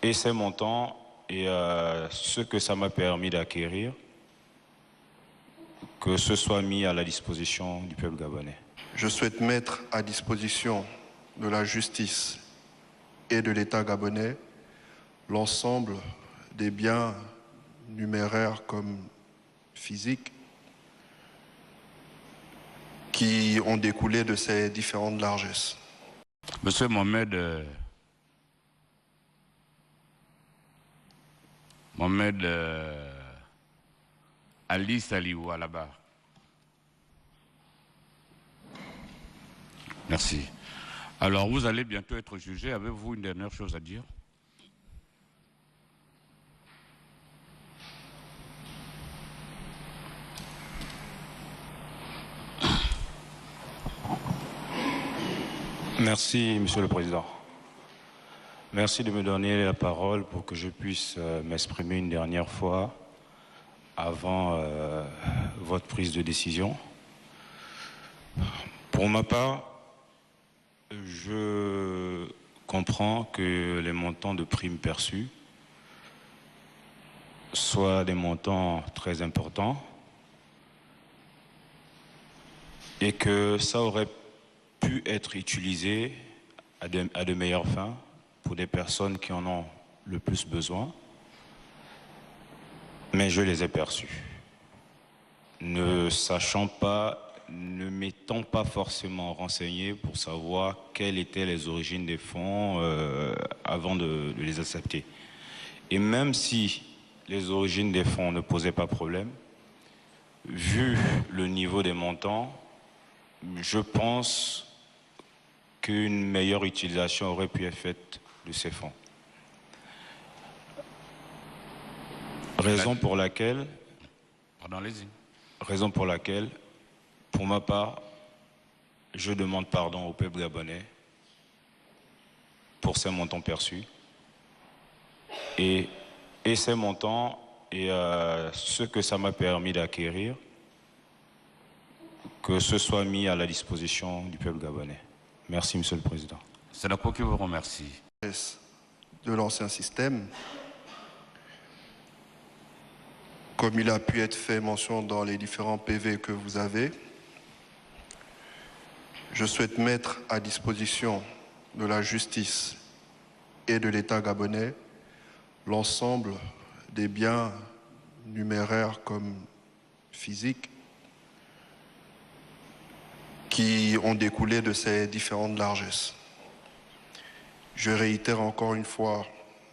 et ces montants et ce que ça m'a permis d'acquérir, que ce soit mis à la disposition du peuple gabonais. Je souhaite mettre à disposition de la justice et de l'État gabonais l'ensemble des biens numéraires comme physiques qui ont découlé de ces différentes largesses. Monsieur Mohamed Ali Saliou là-bas. Merci. Alors, vous allez bientôt être jugé. Avez-vous une dernière chose à dire? Merci, Monsieur le Président. Merci de me donner la parole pour que je puisse m'exprimer une dernière fois avant votre prise de décision. Pour ma part, je comprends que les montants de primes perçus soient des montants très importants et que ça aurait pu être utilisé à de meilleures fins pour des personnes qui en ont le plus besoin, mais je les ai perçus. Ne sachant pas, ne m'étant pas forcément renseigné pour savoir quelles étaient les origines des fonds avant de les accepter. Et même si les origines des fonds ne posaient pas problème, vu le niveau des montants, je pense qu'une meilleure utilisation aurait pu être faite de ces fonds. Raison pour laquelle, pour ma part, je demande pardon au peuple gabonais pour ces montants perçus. Et ces montants et ce que ça m'a permis d'acquérir, que ce soit mis à la disposition du peuple gabonais. Merci, Monsieur le Président. C'est la Cour qui vous remercie. De l'ancien système, comme il a pu être fait mention dans les différents PV que vous avez, je souhaite mettre à disposition de la justice et de l'État gabonais l'ensemble des biens numéraires comme physiques qui ont découlé de ces différentes largesses. Je réitère encore une fois